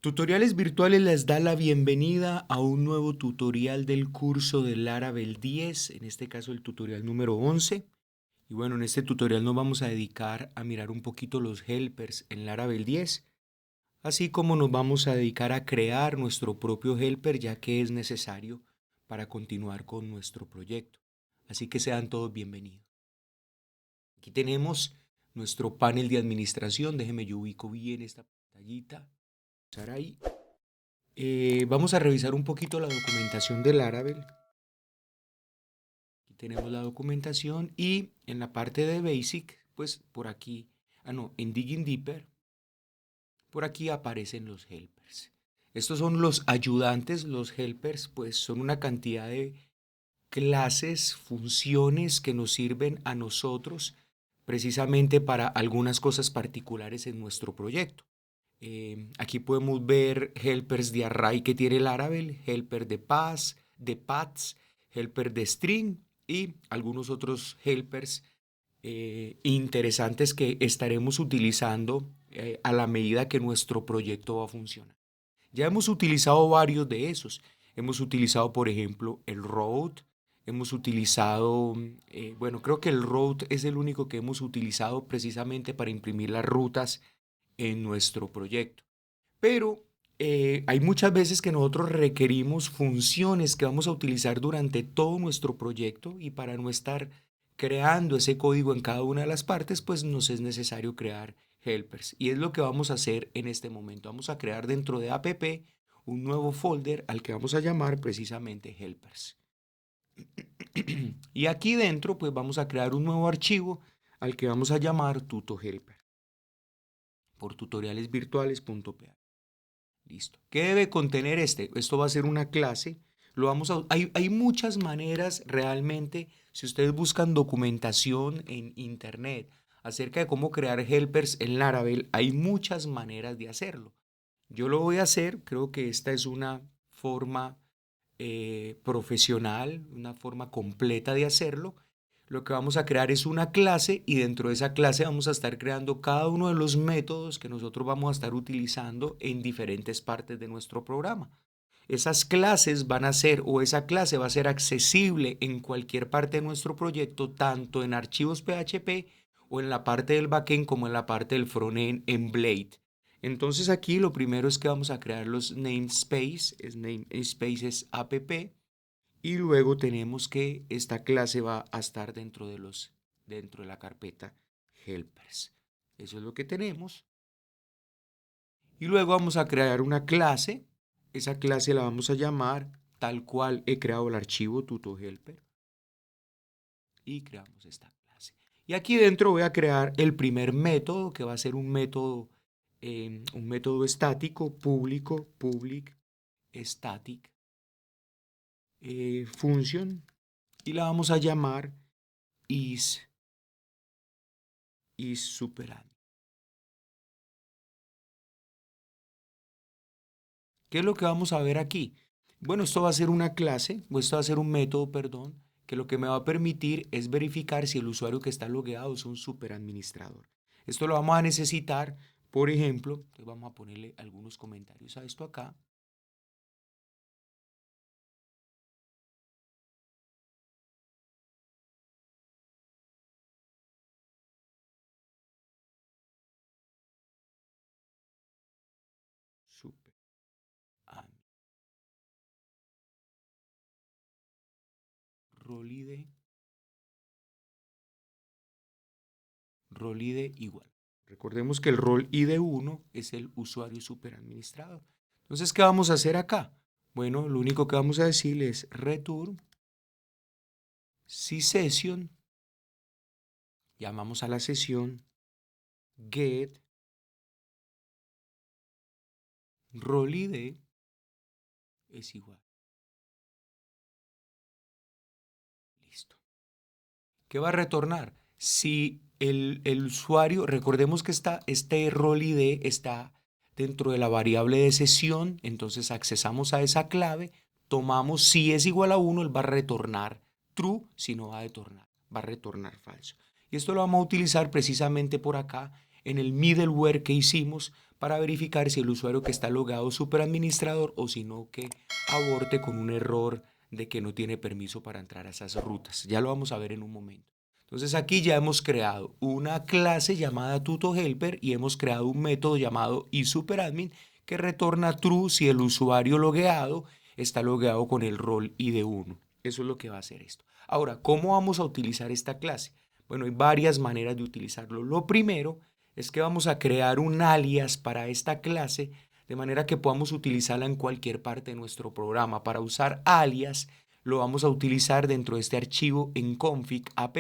Tutoriales Virtuales les da la bienvenida a un nuevo tutorial del curso de Laravel 10, en este caso el tutorial número 11. Y bueno, en este tutorial nos vamos a dedicar a mirar un poquito los helpers en Laravel 10, así como nos vamos a dedicar a crear nuestro propio helper ya que es necesario para continuar con nuestro proyecto. Así que sean todos bienvenidos. Aquí tenemos nuestro panel de administración. Déjenme yo ubico bien esta pantallita. Vamos a ahí. Vamos a revisar un poquito la documentación de Laravel. Aquí tenemos la documentación y en la parte de Basic, pues por aquí, en Digging Deeper, por aquí aparecen los helpers. Estos son los ayudantes, los helpers, pues son una cantidad de clases, funciones que nos sirven a nosotros precisamente para algunas cosas particulares en nuestro proyecto. Aquí podemos ver helpers de array que tiene Laravel, helper de paths, helper de string y algunos otros helpers interesantes que estaremos utilizando a la medida que nuestro proyecto va a funcionar. Ya hemos utilizado varios de esos. Hemos utilizado, por ejemplo, el route. Hemos utilizado, bueno, creo que el route es el único que hemos utilizado precisamente para imprimir las rutas en nuestro proyecto. Pero hay muchas veces que nosotros requerimos funciones que vamos a utilizar durante todo nuestro proyecto y para no estar creando ese código en cada una de las partes, pues nos es necesario crear helpers. Y es lo que vamos a hacer en este momento. Vamos a crear dentro de app un nuevo folder al que vamos a llamar precisamente helpers. Y aquí dentro pues vamos a crear un nuevo archivo al que vamos a llamar tutohelper por tutorialesvirtuales.py. Listo. ¿Qué debe contener este? Esto va a ser una clase. Hay muchas maneras realmente, si ustedes buscan documentación en internet acerca de cómo crear helpers en Laravel, hay muchas maneras de hacerlo. Yo lo voy a hacer, creo que esta es una forma profesional, una forma completa de hacerlo. Lo que vamos a crear es una clase y dentro de esa clase vamos a estar creando cada uno de los métodos que nosotros vamos a estar utilizando en diferentes partes de nuestro programa. Esas clases van a ser o esa clase va a ser accesible en cualquier parte de nuestro proyecto, tanto en archivos PHP o en la parte del backend como en la parte del frontend en Blade. Entonces aquí lo primero es que vamos a crear los namespace, namespace es app, y luego tenemos que esta clase va a estar dentro de la carpeta helpers. Eso es lo que tenemos. Y luego vamos a crear una clase. Esa clase la vamos a llamar tal cual he creado el archivo tutohelper. Y creamos esta clase. Y aquí dentro voy a crear el primer método, que va a ser un método estático, público, public, static, function. Y la vamos a llamar is superadmin. ¿Qué es lo que vamos a ver aquí? Bueno, esto va a ser una clase, o esto va a ser un método, perdón, que lo que me va a permitir es verificar si el usuario que está logueado es un superadministrador. Esto lo vamos a necesitar, por ejemplo, vamos a ponerle algunos comentarios a esto acá. Superadmin. Rol ID igual. Recordemos que el rol ID1 es el usuario superadministrador. Entonces, ¿qué vamos a hacer acá? Bueno, lo único que vamos a decir es return si session, llamamos a la sesión get rol ID es igual. Listo. ¿Qué va a retornar? Si el usuario, recordemos que este rol ID está dentro de la variable de sesión, entonces accesamos a esa clave, tomamos si es igual a 1, él va a retornar true, si no va a retornar falso. Y esto lo vamos a utilizar precisamente por acá en el middleware que hicimos para verificar si el usuario que está logado es superadministrador o si no que aborte con un error de que no tiene permiso para entrar a esas rutas. Ya lo vamos a ver en un momento. Entonces aquí ya hemos creado una clase llamada TutoHelper y hemos creado un método llamado iSuperAdmin que retorna true si el usuario logueado está logueado con el rol ID1. Eso es lo que va a hacer esto. Ahora, ¿cómo vamos a utilizar esta clase? Bueno, hay varias maneras de utilizarlo. Lo primero es que vamos a crear un alias para esta clase de manera que podamos utilizarla en cualquier parte de nuestro programa. Para usar alias lo vamos a utilizar dentro de este archivo en config app.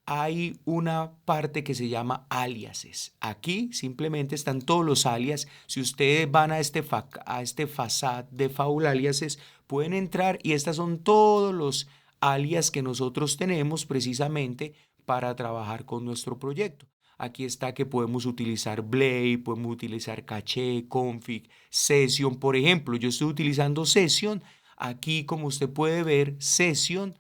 Hay una parte que se llama aliases. Aquí simplemente están todos los alias. Si ustedes van a este facade de faul aliases, pueden entrar y estas son todos los alias que nosotros tenemos precisamente para trabajar con nuestro proyecto. Aquí está que podemos utilizar Blade, podemos utilizar caché, config, session. Por ejemplo, yo estoy utilizando session. Aquí, como usted puede ver, session.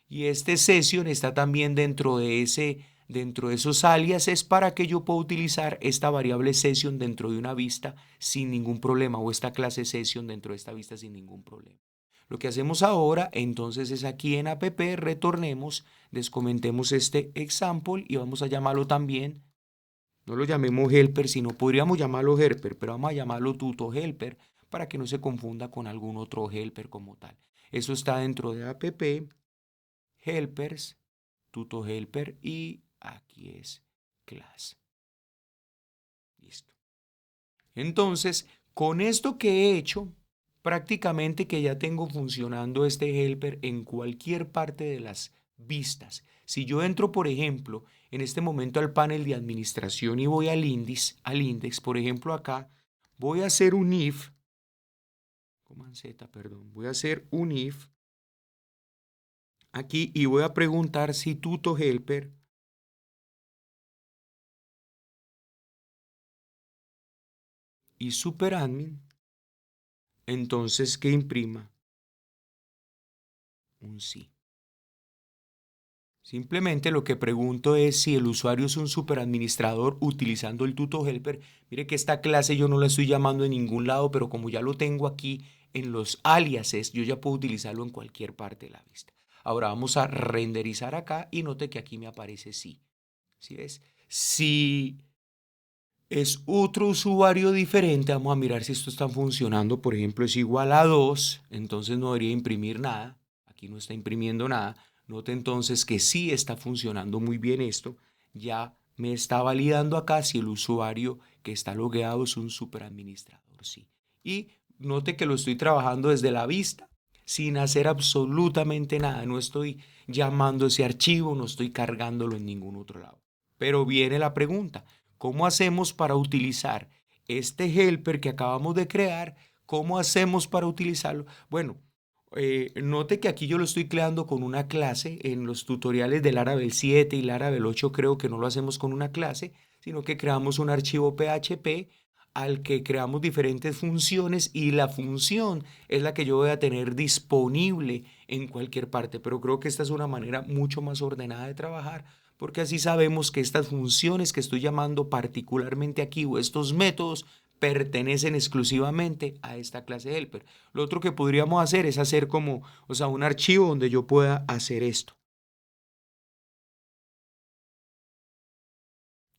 Y este session está también dentro de esos aliases para que yo pueda utilizar esta variable session dentro de una vista sin ningún problema o esta clase session dentro de esta vista sin ningún problema. Lo que hacemos ahora entonces es aquí en app retornemos, descomentemos este example y vamos a llamarlo también, no lo llamemos helper, sino podríamos llamarlo helper, pero vamos a llamarlo TutoHelper para que no se confunda con algún otro helper como tal. Eso está dentro de app, helpers, TutoHelper y aquí es class. Listo. Entonces, con esto que he hecho, prácticamente que ya tengo funcionando este helper en cualquier parte de las vistas. Si yo entro, por ejemplo, en este momento al panel de administración y voy al index, por ejemplo acá, voy a hacer un if, voy a hacer un if aquí y voy a preguntar si TutoHelper y superadmin, entonces que imprima un sí. Simplemente lo que pregunto es si el usuario es un superadministrador utilizando el TutoHelper. Mire que esta clase yo no la estoy llamando en ningún lado, pero como ya lo tengo aquí en los aliases, yo ya puedo utilizarlo en cualquier parte de la vista. Ahora vamos a renderizar acá y note que aquí me aparece sí. ¿Sí ves? Si es otro usuario diferente, vamos a mirar si esto está funcionando. Por ejemplo, es igual a 2, entonces no debería imprimir nada. Aquí no está imprimiendo nada. Note entonces que sí está funcionando muy bien esto. Ya me está validando acá si el usuario que está logueado es un superadministrador, sí. Y note que lo estoy trabajando desde la vista sin hacer absolutamente nada. No estoy llamando ese archivo, no estoy cargándolo en ningún otro lado. Pero viene la pregunta. ¿Cómo hacemos para utilizar este helper que acabamos de crear? ¿Cómo hacemos para utilizarlo? Bueno, note que aquí yo lo estoy creando con una clase. En los tutoriales del Laravel 7 y Laravel 8 creo que no lo hacemos con una clase, sino que creamos un archivo PHP al que creamos diferentes funciones y la función es la que yo voy a tener disponible en cualquier parte. Pero creo que esta es una manera mucho más ordenada de trabajar porque así sabemos que estas funciones que estoy llamando particularmente aquí o estos métodos pertenecen exclusivamente a esta clase helper. Lo otro que podríamos hacer es hacer como, o sea, un archivo donde yo pueda hacer esto.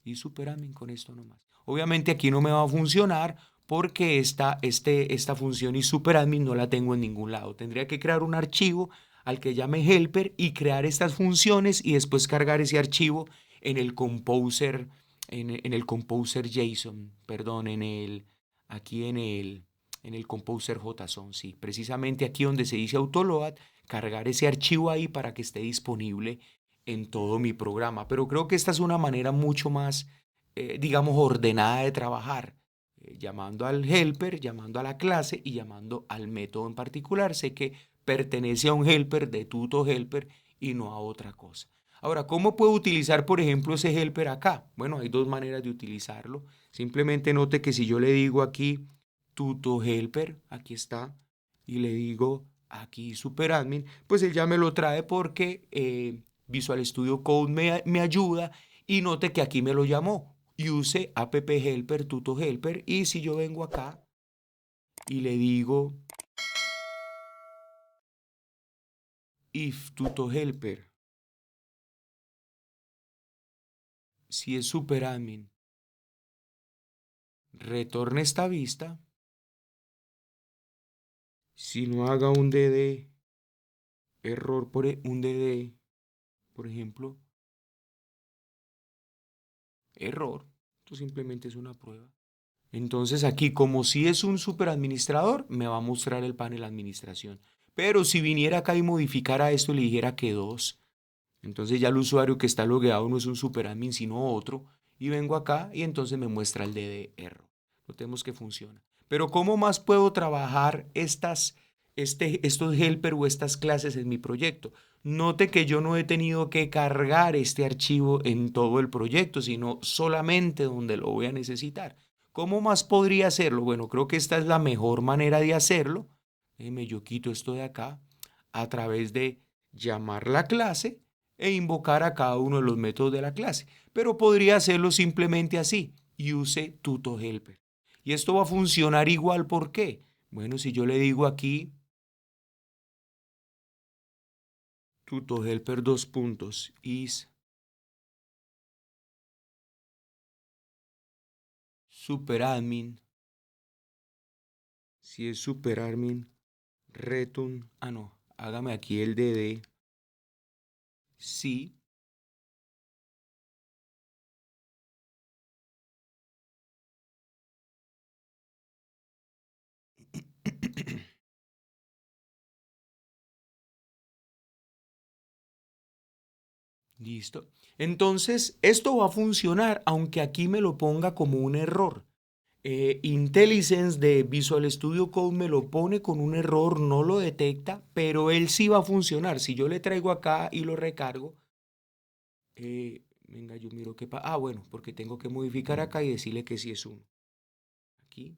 Y superadmin con esto nomás. Obviamente aquí no me va a funcionar porque esta función y superadmin no la tengo en ningún lado. Tendría que crear un archivo al que llame helper y crear estas funciones y después cargar ese archivo en el composer, en el composer JSON, perdón, aquí en el composer JSON, sí. Precisamente aquí donde se dice autoload, cargar ese archivo ahí para que esté disponible en todo mi programa. Pero creo que esta es una manera mucho más, digamos, ordenada de trabajar. Llamando al helper, llamando a la clase y llamando al método en particular. Sé que pertenece a un helper de TutoHelper y no a otra cosa. Ahora, ¿cómo puedo utilizar, por ejemplo, ese helper acá? Bueno, hay dos maneras de utilizarlo. Simplemente note que si yo le digo aquí TutoHelper, aquí está, y le digo aquí superadmin, pues él ya me lo trae porque Visual Studio Code me ayuda y note que aquí me lo llamó. use app helper, tuto helper, y si yo vengo acá y le digo if tuto helper, si es superadmin, retorne esta vista, si no haga un dd error por un dd, por ejemplo, error, esto simplemente es una prueba. Entonces aquí, como si es un superadministrador, me va a mostrar el panel administración. Pero si viniera acá y modificara esto y le dijera que 2, entonces ya el usuario que está logueado no es un superadmin, sino otro. Y vengo acá y entonces me muestra el DD error. Notemos que funciona. Pero ¿cómo más puedo trabajar estos helper o estas clases en mi proyecto? Note que yo no he tenido que cargar este archivo en todo el proyecto, sino solamente donde lo voy a necesitar. ¿Cómo más podría hacerlo? Bueno, creo que esta es la mejor manera de hacerlo. Déjeme, yo quito esto de acá a través de llamar la clase e invocar a cada uno de los métodos de la clase. Pero podría hacerlo simplemente así, use tuto helper. Y esto va a funcionar igual, ¿por qué? Bueno, si yo le digo aquí tuto helper dos puntos is superadmin, si es superadmin, return, no, hágame aquí el dd, sí. Listo. Entonces, esto va a funcionar, aunque aquí me lo ponga como un error. IntelliSense de Visual Studio Code me lo pone con un error, no lo detecta, pero él sí va a funcionar. Si yo le traigo acá y lo recargo, venga, yo miro qué pasa. Bueno, porque tengo que modificar acá y decirle que sí es uno. Aquí.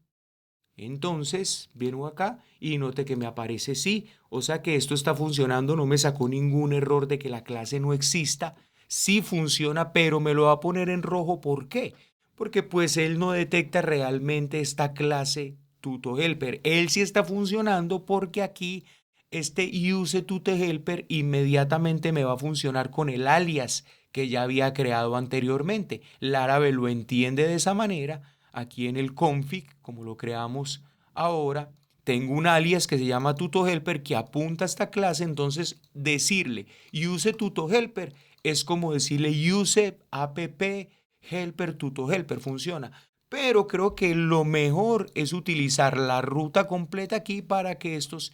Entonces, vengo acá y note que me aparece sí. O sea que esto está funcionando, no me sacó ningún error de que la clase no exista. Sí funciona, pero me lo va a poner en rojo. ¿Por qué? Porque pues él no detecta realmente esta clase TutoHelper. Él sí está funcionando porque aquí este use TutoHelper inmediatamente me va a funcionar con el alias que ya había creado anteriormente. Laravel lo entiende de esa manera. Aquí en el config, como lo creamos ahora, tengo un alias que se llama TutoHelper que apunta a esta clase. Entonces decirle use TutoHelper es como decirle use app helper TutoHelper, funciona. Pero creo que lo mejor es utilizar la ruta completa aquí para que estos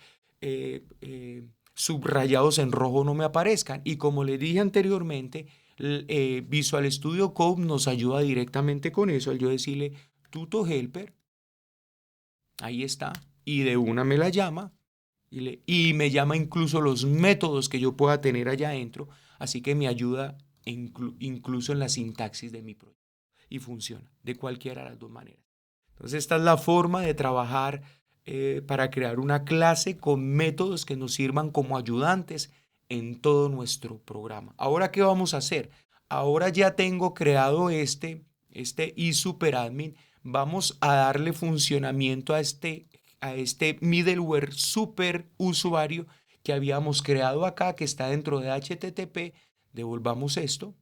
subrayados en rojo no me aparezcan. Y como les dije anteriormente, Visual Studio Code nos ayuda directamente con eso. Al yo decirle TutoHelper, ahí está, y de una me la llama y me llama incluso los métodos que yo pueda tener allá adentro. Así que me ayuda incluso en la sintaxis de mi proyecto. Y funciona de cualquiera de las dos maneras. Entonces, esta es la forma de trabajar para crear una clase con métodos que nos sirvan como ayudantes en todo nuestro programa. Ahora, ¿qué vamos a hacer? Ahora ya tengo creado este iSuperadmin. Vamos a darle funcionamiento a este middleware super usuario que habíamos creado acá, que está dentro de HTTP. Devolvamos esto.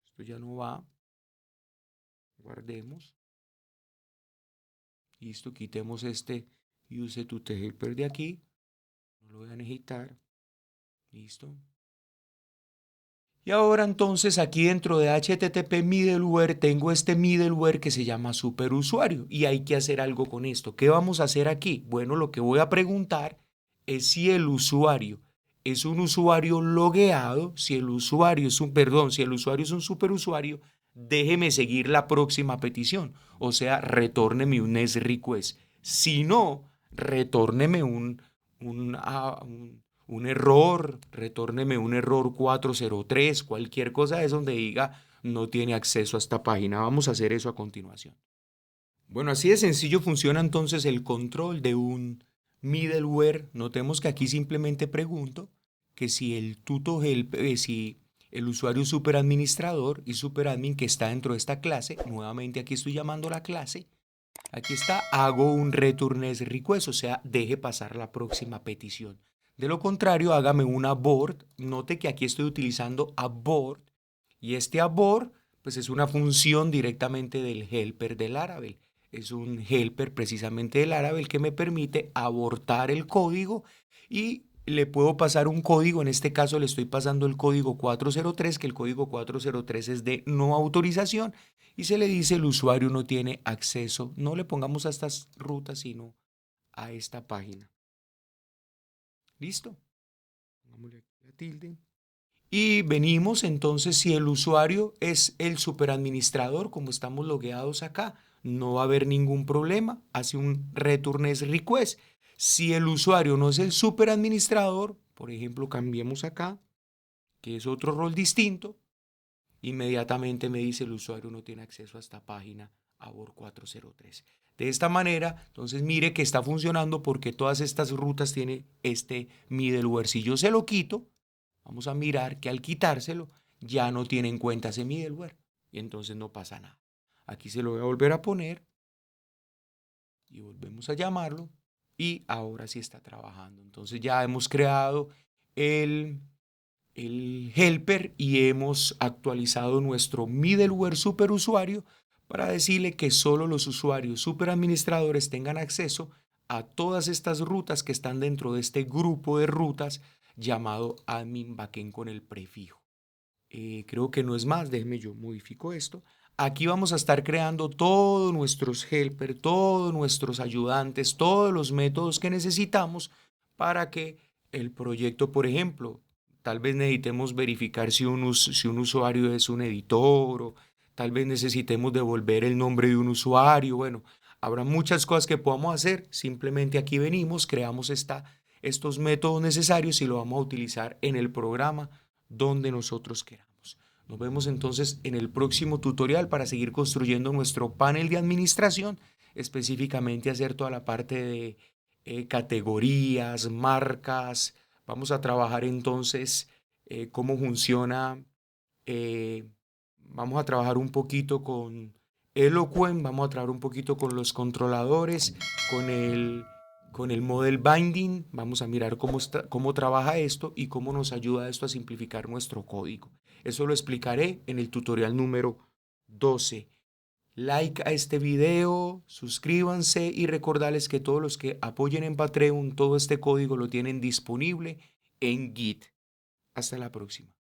Esto ya no va. Guardemos. Listo, quitemos este use to helper de aquí. No lo voy a necesitar. Listo. Y ahora entonces aquí dentro de HTTP middleware tengo este middleware que se llama superusuario y hay que hacer algo con esto. ¿Qué vamos a hacer aquí? Bueno, lo que voy a preguntar es si el usuario es un usuario logueado, si el usuario es si el usuario es un superusuario, déjeme seguir la próxima petición, o sea, retórneme un NES request. Si no, retórneme un error, retórneme un error 403, cualquier cosa de eso donde diga no tiene acceso a esta página. Vamos a hacer eso a continuación. Bueno, así de sencillo funciona entonces el control de un middleware. Notemos que aquí simplemente pregunto que si el tuto helper, si el usuario superadministrador y superadmin que está dentro de esta clase. Nuevamente aquí estoy llamando la clase. Aquí está, hago un return as request, o sea, deje pasar la próxima petición. De lo contrario, hágame un abort. Note que aquí estoy utilizando abort y este abort pues es una función directamente del helper del Laravel. Es un helper precisamente del Laravel que me permite abortar el código y le puedo pasar un código. En este caso le estoy pasando el código 403, que el código 403 es de no autorización y se le dice el usuario no tiene acceso. No le pongamos a estas rutas, sino a esta página. ¿Listo? Pongámosle aquí la tilde. Y venimos entonces, si el usuario es el superadministrador, como estamos logueados acá, no va a haber ningún problema. Hace un return as request. Si el usuario no es el superadministrador, por ejemplo, cambiemos acá, que es otro rol distinto, inmediatamente me dice el usuario no tiene acceso a esta página ABOR 403. De esta manera, entonces mire que está funcionando porque todas estas rutas tienen este middleware. Si yo se lo quito, vamos a mirar que al quitárselo ya no tiene en cuenta ese middleware y entonces no pasa nada. Aquí se lo voy a volver a poner y volvemos a llamarlo y ahora sí está trabajando. Entonces ya hemos creado el helper y hemos actualizado nuestro middleware superusuario para decirle que solo los usuarios superadministradores tengan acceso a todas estas rutas que están dentro de este grupo de rutas llamado admin backend con el prefijo. Creo que no es más, déjeme yo modifico esto. Aquí vamos a estar creando todos nuestros helpers, todos nuestros ayudantes, todos los métodos que necesitamos para que el proyecto, por ejemplo, tal vez necesitemos verificar si un usuario es un editor o tal vez necesitemos devolver el nombre de un usuario. Bueno, habrá muchas cosas que podamos hacer. Simplemente aquí venimos, creamos estos métodos necesarios y lo vamos a utilizar en el programa donde nosotros queramos. Nos vemos entonces en el próximo tutorial para seguir construyendo nuestro panel de administración, específicamente hacer toda la parte de categorías, marcas. Vamos a trabajar entonces cómo funciona. eh, Vamos a trabajar un poquito con Eloquent, vamos a trabajar un poquito con los controladores, con el model binding. Vamos a mirar cómo trabaja esto y cómo nos ayuda esto a simplificar nuestro código. Eso lo explicaré en el tutorial número 12. Like a este video, suscríbanse y recordarles que todos los que apoyen en Patreon, todo este código lo tienen disponible en Git. Hasta la próxima.